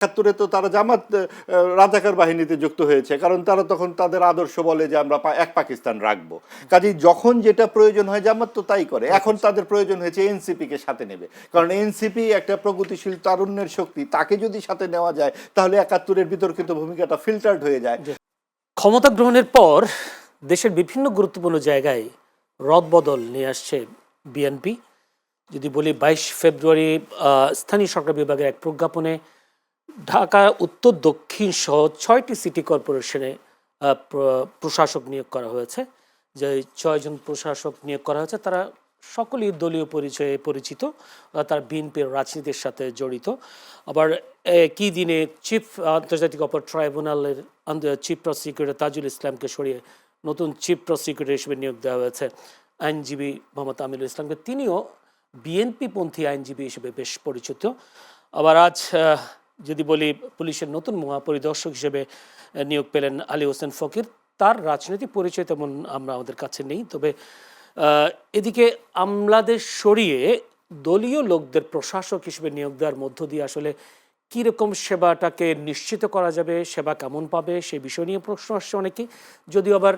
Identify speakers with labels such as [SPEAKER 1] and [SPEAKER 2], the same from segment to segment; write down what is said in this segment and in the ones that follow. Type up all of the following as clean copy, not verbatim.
[SPEAKER 1] ৭১ তো তারা জামাত রাজাকার বাহিনীতে যুক্ত হয়েছে, কারণ তারা তখন তাদের আদর্শ বলে যে আমরা এক পাকিস্তান রাখবো। কাজেই যখন যেটা প্রয়োজন হয় জামাত তো তাই করে। এখন তাদের প্রয়োজন হয়েছে এনসিপি কে সাথে নেবে, কারণ এনসিপি একটা প্রগতিশীল তারুণ্যের শক্তি, তাকে যদি সাথে নেওয়া যায় তাহলে ৭১-এর বিতর্কিত ভূমিকাটা ফিল্টার্ড হয়ে যায়।
[SPEAKER 2] ক্ষমতা গ্রহণের পর দেশের বিভিন্ন গুরুত্বপূর্ণ জায়গায় রদবদল নিয়ে আসছে বিএনপি। যদি বলি 22 ফেব্রুয়ারি স্থানীয় সরকার বিভাগের এক প্রজ্ঞাপনে ঢাকা উত্তর দক্ষিণ সহ 6টি সিটি কর্পোরেশনে প্রশাসক নিয়োগ করা হয়েছে। যে 6 জন প্রশাসক নিয়োগ করা হয়েছে তারা সকলেই দলীয় পরিচয়ে পরিচিত, তারা বিএনপির রাজনীতির সাথে জড়িত। আবার কি দিনে চিফ আন্তর্জাতিক অপরাধ ট্রাইব্যুনালের চিফ প্রসিকিউটর তাজুল ইসলামকে সরিয়ে নতুন চিফ প্রসিকিউটর হিসেবে নিয়োগ দেওয়া হয়েছে আইনজীবী মোহাম্মদ আমিনুল ইসলামকে। তিনিও বিএনপি পন্থী আইনজীবী হিসেবে বেশ পরিচিত। আবার আজ যদি বলি পুলিশের নতুন মহাপরিদর্শক হিসেবে নিয়োগ পেলেন আলী হোসেন ফকির। তার রাজনৈতিক পরিচয় তেমন আমাদের কাছে নেই, তবে এদিকে আমলাদের সরিয়ে দলীয় লোকদের প্রশাসক হিসেবে নিয়োগ দেওয়ার মধ্য দিয়ে আসলে কীরকম সেবাটাকে নিশ্চিত করা যাবে, সেবা কেমন পাবে, সেই বিষয় নিয়ে প্রশ্ন আসছে অনেকেই। যদিও আবার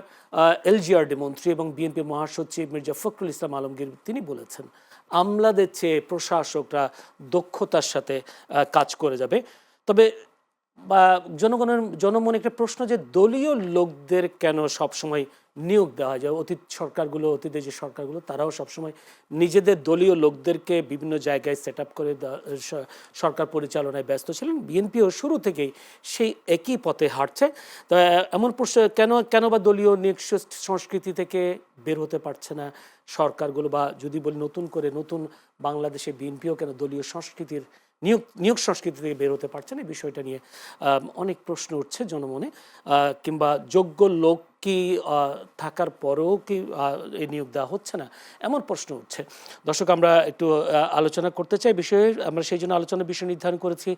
[SPEAKER 2] এলজিআরডি মন্ত্রী এবং বিএনপি মহাসচিব মির্জা ফখরুল ইসলাম আলমগীর তিনি বলেছেন আমলাদের চেয়ে প্রশাসকরা দক্ষতার সাথে কাজ করে যাবে। তবে বা জনমনে একটা প্রশ্ন যে দলীয় লোকদের কেন সবসময় নিয়োগ দেওয়া যায়। অতীতের যে সরকারগুলো তারাও সবসময় নিজেদের দলীয় লোকদেরকে বিভিন্ন জায়গায় সেট আপ করে সরকার পরিচালনায় ব্যস্ত ছিলেন। বিএনপিও শুরু থেকেই সেই একই পথে হাঁটছে। তো এমন প্রশ্ন কেন বা দলীয় নিয়োগ সংস্কৃতি থেকে বের হতে পারছে না সরকারগুলো, বা যদি বলি নতুন বাংলাদেশে বিএনপিও কেন দলীয় সংস্কৃতির নিয়োগ সংস্কৃতি থেকে বের হতে পারছে না, এই বিষয়টা নিয়ে অনেক প্রশ্ন উঠছে জনমনে। কিংবা যোগ্য লোক কি থাকার পরেও কি এই নিয়োগ দেওয়া হচ্ছে না, এমন প্রশ্ন উঠছে। দর্শক, আমরা একটু আলোচনা করতে চাই বিষয়ে। আমরা সেই জন্য আলোচনার বিষয় নির্ধারণ করেছি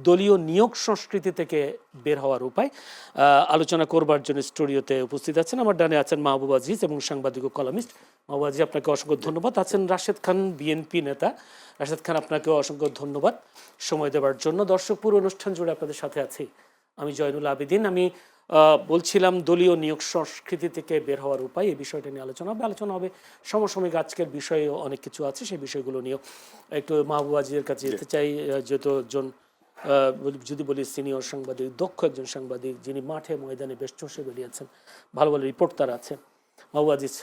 [SPEAKER 2] দলীয় নিয়োগ সংস্কৃতি থেকে বের হওয়ার উপায়। আলোচনা করবার জন্য স্টুডিওতে উপস্থিত আছেন আমার ডানে আছেন মাহবুব আজিজ এবং সাংবাদিক ও কলামিস্ট। মাহবুব আজিজ, আপনাকে অসংখ্য ধন্যবাদ। আছেন রাশেদ খান, বিএনপি নেতা। রাশেদ খান, আপনাকেও অসংখ্য ধন্যবাদ সময় দেওয়ার জন্য। দর্শক, পুরো অনুষ্ঠান জুড়ে আপনাদের সাথে আছি আমি জয়নুল আবেদিন। আমি বলছিলাম দলীয় নিয়োগ সংস্কৃতি থেকে বের হওয়ার উপায়, এই বিষয়টা নিয়ে আলোচনা হবে। সমসাময়িক আজকের বিষয়ে অনেক কিছু আছে, সেই বিষয়গুলো নিয়েও একটু মাহবুব আজিজের কাছে যেতে চাই। যেহেতু যদি বলি সিনিয়র সাংবাদিক, দক্ষ একজন সাংবাদিক, যিনি মাঠে ময়দানে বেশ চষে বেরিয়েছেন, ভালো ভালো রিপোর্ট তার আছে। মাহবুব আজিজ,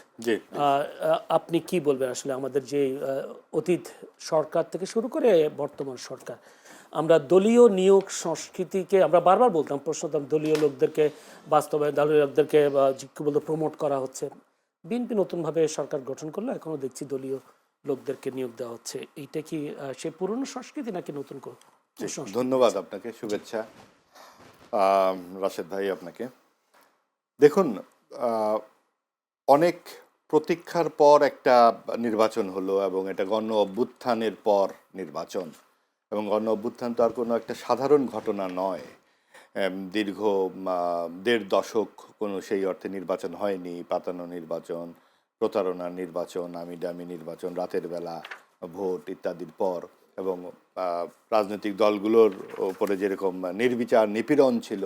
[SPEAKER 2] আপনি কি বলবেন আসলে আমাদের যে অতীত সরকার থেকে শুরু করে বর্তমান সরকার, আমরা দলীয় নিয়োগ সংস্কৃতিকে আমরা বারবার বলতাম, প্রশ্ন দলীয় লোকদেরকে বাস্তবায়ন, দলীয় লোকদেরকে কি বলতো প্রমোট করা হচ্ছে। বিএনপি নতুনভাবে সরকার গঠন করলো, এখনো দেখছি দলীয় লোকদেরকে নিয়োগ দেওয়া হচ্ছে। এইটা কি সে পুরনো সংস্কৃতি নাকি নতুন?
[SPEAKER 1] ধন্যবাদ আপনাকে, শুভেচ্ছা রাশেদ ভাই আপনাকে। দেখুন, অনেক প্রতীক্ষার পর একটা নির্বাচন হলো এবং এটা গণ অভ্যুত্থানের পর নির্বাচন, এবং গণ অভ্যুত্থান তো আর কোনো একটা সাধারণ ঘটনা নয়। দীর্ঘ ১.৫ দশক কোনো সেই অর্থে নির্বাচন হয়নি। পাতানো নির্বাচন, প্রতারণার নির্বাচন, আমিডামি নির্বাচন, রাতের বেলা ভোট ইত্যাদির পর, এবং রাজনৈতিক দলগুলোর উপরে যেরকম নির্বিচার নিপীড়ন ছিল,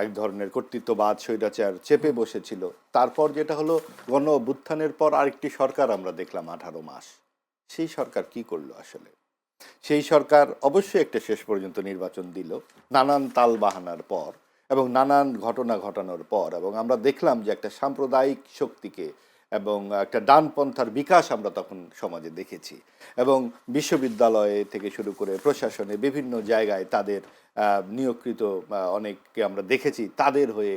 [SPEAKER 1] এক ধরনের কর্তৃত্ববাদ স্বৈরাচার চেপে বসেছিল। তারপর যেটা হলো গণ অভ্যুত্থানের পর আরেকটি সরকার আমরা দেখলাম 18 মাস। সেই সরকার কি করলো আসলে? সেই সরকার অবশ্যই একটা শেষ পর্যন্ত নির্বাচন দিল নানান তাল বাহানার পর এবং নানান ঘটনা ঘটানোর পর, এবং আমরা দেখলাম যে একটা সাম্প্রদায়িক শক্তিকে এবং একটা ডানপন্থার বিকাশ আমরা তখন সমাজে দেখেছি। এবং বিশ্ববিদ্যালয়ে থেকে শুরু করে প্রশাসনে বিভিন্ন জায়গায় তাদের নিয়োগকৃত অনেককে আমরা দেখেছি তাদের হয়ে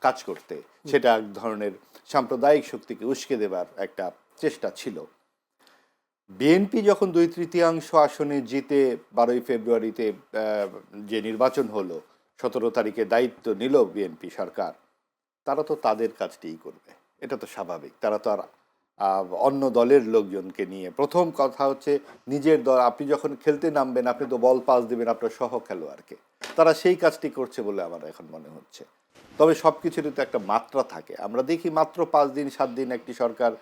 [SPEAKER 1] কাজ করতে। সেটা এক ধরনের সাম্প্রদায়িক শক্তিকে উস্কে দেবার একটা চেষ্টা ছিল। বিএনপি যখন 2/3 আসনে জিতে 12ই ফেব্রুয়ারিতে যে নির্বাচন হলো, 17 তারিখে দায়িত্ব নিল বিএনপি সরকার, তারা তো তাদের কাজটিই করবে, এটা তো স্বাভাবিক। তারা তো আর অন্য দলের লোকজনকে নিয়ে, প্রথম কথা হচ্ছে নিজের দল, আপনি যখন খেলতে নামবেন আপনি তো বল পাস দেবেন আপনার সহ খেলোয়াড়কে, তারা সেই কাজটি করছে বলে আমার এখন মনে হচ্ছে। তবে সব কিছুরই তো একটা মাত্রা থাকে। আমরা দেখি মাত্র 5 দিন 7 দিন একটি সরকার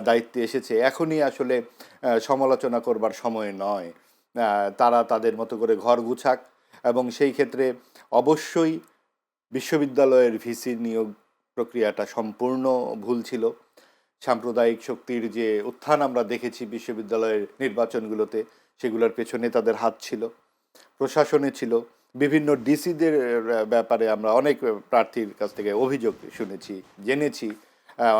[SPEAKER 1] দায়িত্বে এসেছে, এখনই আসলে সমালোচনা করবার সময় নয়। তারা তাদের মতো করে ঘর গুছাক এবং সেই ক্ষেত্রে অবশ্যই বিশ্ববিদ্যালয়ের ভিসি নিয়োগ প্রক্রিয়াটা সম্পূর্ণ ভুল ছিল। সাম্প্রদায়িক শক্তির যে উত্থান আমরা দেখেছি বিশ্ববিদ্যালয়ের নির্বাচনগুলোতে, সেগুলোর পেছনে তাদের হাত ছিল, প্রশাসনে ছিল। বিভিন্ন ডিসিদের ব্যাপারে আমরা অনেক প্রার্থীর কাছ থেকে অভিযোগ শুনেছি, জেনেছি,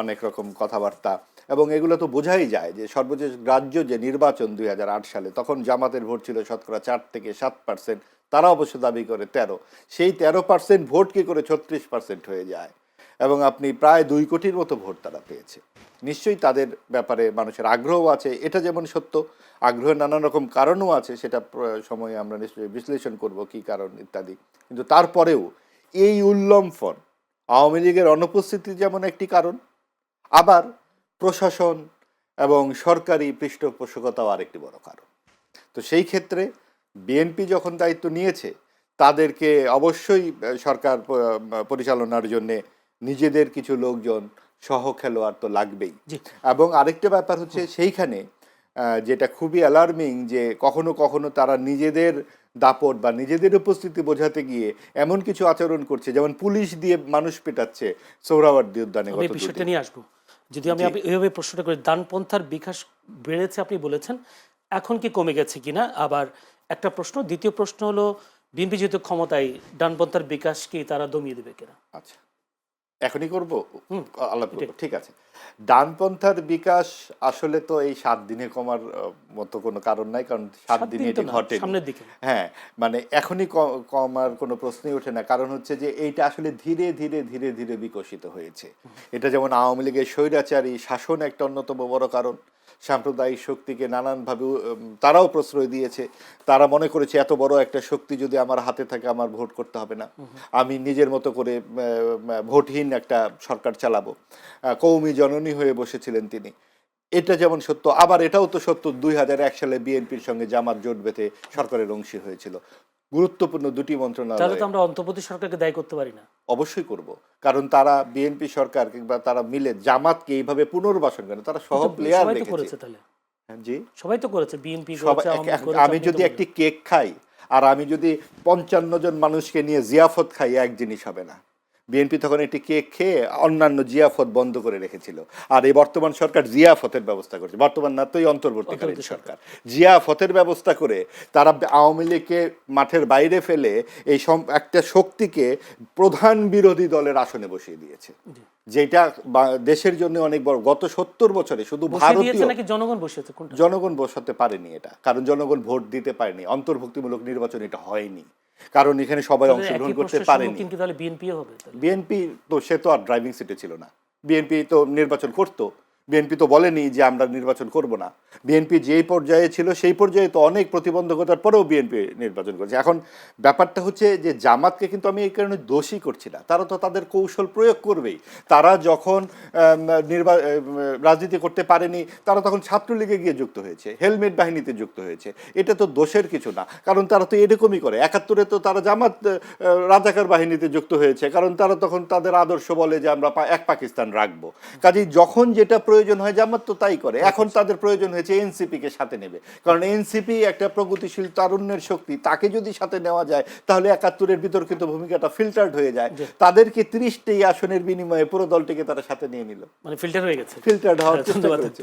[SPEAKER 1] অনেক রকম কথাবার্তা, এবং এগুলো তো বোঝাই যায় যে সর্বশেষ গ্রাহ্য যে নির্বাচন 2008 সালে, তখন জামাতের ভোট ছিল শতকরা 4 থেকে 7%, তারা অবশ্য দাবি করে 13, সেই 13% ভোট কি করে 36% হয়ে যায়, এবং আপনি প্রায় 2 কোটির মতো ভোট তারা পেয়েছে। নিশ্চয়ই তাদের ব্যাপারে মানুষের আগ্রহ আছে, এটা যেমন সত্য, আগ্রহের নানান রকম কারণও আছে, সেটা সময়ে আমরা নিশ্চয়ই বিশ্লেষণ করব কী কারণ ইত্যাদি। কিন্তু তারপরেও এই উল্লম্ফন, আওয়ামী লীগের অনুপস্থিতি যেমন একটি কারণ, আবার প্রশাসন এবং সরকারি পৃষ্ঠপোষকতাও আরেকটি বড় কারণ। তো সেই ক্ষেত্রে বিএনপি যখন দায়িত্ব নিয়েছে, তাদেরকে অবশ্যই সরকার পরিচালনার জন্যে নিজেদের কিছু লোকজন, সহ খেলোয়াড় তো লাগবেই। এবং আরেকটা ব্যাপার হচ্ছে সেইখানে যেটা খুবই অ্যালার্মিং, যে কখনো কখনো তারা নিজেদের দাপট বা নিজেদের উপস্থিতি বোঝাতে গিয়ে এমন কিছু আচরণ করছে, যেমন পুলিশ দিয়ে মানুষ পেটাচ্ছে সোহরাওয়ার্দী উদ্যানে।
[SPEAKER 2] বিষয়টা নিয়ে আসবো, যদি আমি এইভাবে প্রশ্নটা করি, ডানপন্থার বিকাশ বেড়েছে আপনি বলেছেন, এখন কি কমে গেছে কিনা, আবার একটা প্রশ্ন। দ্বিতীয় প্রশ্ন হলো, বিএনপি যেহেতু ক্ষমতায়, ডানপন্থার বিকাশ কি তারা দমিয়ে দেবে কিনা?
[SPEAKER 1] আচ্ছা, এখনই করব, আলাপ করব, ঠিক আছে। ডানপন্থার বিকাশ আসলে তো এই 7 দিনে কমার মতো কোনো কারণ নাই, কারণ 7 দিনে এটি ঘটে
[SPEAKER 2] সামনের দিকে।
[SPEAKER 1] হ্যাঁ, মানে এখনই কমার কোনো প্রশ্নই ওঠে না। কারণ হচ্ছে যে এইটা আসলে ধীরে ধীরে ধীরে ধীরে বিকশিত হয়েছে। এটা যেমন আওয়ামী লীগের স্বৈরাচারী শাসন একটা অন্যতম বড় কারণ। সাম্প্রদায়িক শক্তিকে নানানভাবে তারাও প্রশ্রয় দিয়েছে। তারা মনে করেছে এত বড় একটা শক্তি যদি আমার হাতে থাকে, আমার ভোট করতে হবে না, আমি নিজের মতো করে ভোটহীন একটা সরকার চালাবো। কৌমি জননী হয়ে বসেছিলেন তিনি। এটা যেমন সত্য, আবার এটাও তো সত্য 2001 সালে বিএনপির সঙ্গে জামাত জোট বেঁধে সরকারের অংশী হয়েছিল। গুরুত্বপূর্ণ দুটি মন্ত্রণালয়।
[SPEAKER 2] তাহলে তো আমরা অন্তর্বর্তী সরকারকে দায়ী করতে পারি না।
[SPEAKER 1] অবশ্যই করব, কারণ তারা বিএনপি সরকার কিংবা তারা মিলে জামাতকে এইভাবে পুনর্বাসন করে, তারা সহ প্লেয়ার রেখেছে।
[SPEAKER 2] তাহলে
[SPEAKER 1] জি,
[SPEAKER 2] সবাই তো করেছে, বিএনপি।
[SPEAKER 1] আমি যদি একটি কেক খাই আর আমি যদি 55 জন মানুষকে নিয়ে জিয়াফত খাই, এক জিনিস হবে না। বিএনপি তখন একটি কেক খেয়ে অন্যান্য জিয়াফত বন্ধ করে রেখেছিল, আর এই বর্তমান সরকার জিয়াফতের ব্যবস্থা করছে। বর্তমান না তো, অন্তর্বর্তীকালীন সরকার জিয়াফতের ব্যবস্থা করে তারা আওয়ামী লীগকে মাঠের বাইরে ফেলে এই একটা শক্তিকে প্রধান বিরোধী দলের আসনে বসিয়ে দিয়েছে, যেটা দেশের জন্য অনেক বড়। গত 70 বছরে শুধু ভারতীয়
[SPEAKER 2] নাকি জনগণ বসেছে?
[SPEAKER 1] জনগণ বসাতে পারেনি এটা, কারণ জনগণ ভোট দিতে পারেনি। অন্তর্ভুক্তিমূলক নির্বাচন এটা হয়নি, কারণ এখানে সবাই অংশগ্রহণ করতে পারেনি। বিএনপি তো, সে তো আর ড্রাইভিং সিটে ছিল না। বিএনপি তো নির্বাচন করতো, বিএনপি তো বলেনি যে আমরা নির্বাচন করব না। বিএনপি যেই পর্যায়ে ছিল সেই পর্যায়ে তো অনেক প্রতিবন্ধকতার পরেও বিএনপি নির্বাচন করেছে। এখন ব্যাপারটা হচ্ছে যে জামাতকে কিন্তু আমি এই কারণে দোষী করছি না, তারা তো তাদের কৌশল প্রয়োগ করবেই। তারা যখন রাজনীতি করতে পারেনি, তারা তখন ছাত্রলীগে গিয়ে যুক্ত হয়েছে, হেলমেট বাহিনীতে যুক্ত হয়েছে। এটা তো দোষের কিছু না, কারণ তারা তো এরকমই করে। 71-এ তো তারা জামাত রাজাকার বাহিনীতে যুক্ত হয়েছে, কারণ তারা তখন তাদের আদর্শ বলে যে আমরা এক পাকিস্তান রাখবো। কাজেই যখন যেটা প্রয়োজন হয় জামাত তো তাই করে। এখন তাদের প্রয়োজন হয়েছে এনসিপি কে সাথে নেবে, কারণ এনসিপি একটা প্রগতিশীল তারুণ্যের শক্তি, তাকে যদি সাথে নেওয়া যায় তাহলে 71-এর বিতর্কিত ভূমিকাটা ফিল্টার্ড হয়ে যায়। তাদেরকে 30টি আসনের বিনিময়ে পুরো দলটিকে তারা সাথে নিয়ে নিল,
[SPEAKER 2] মানে ফিল্টার হয়ে গেছে,
[SPEAKER 1] ফিল্টার্ড হওয়ার চেষ্টা করেছে।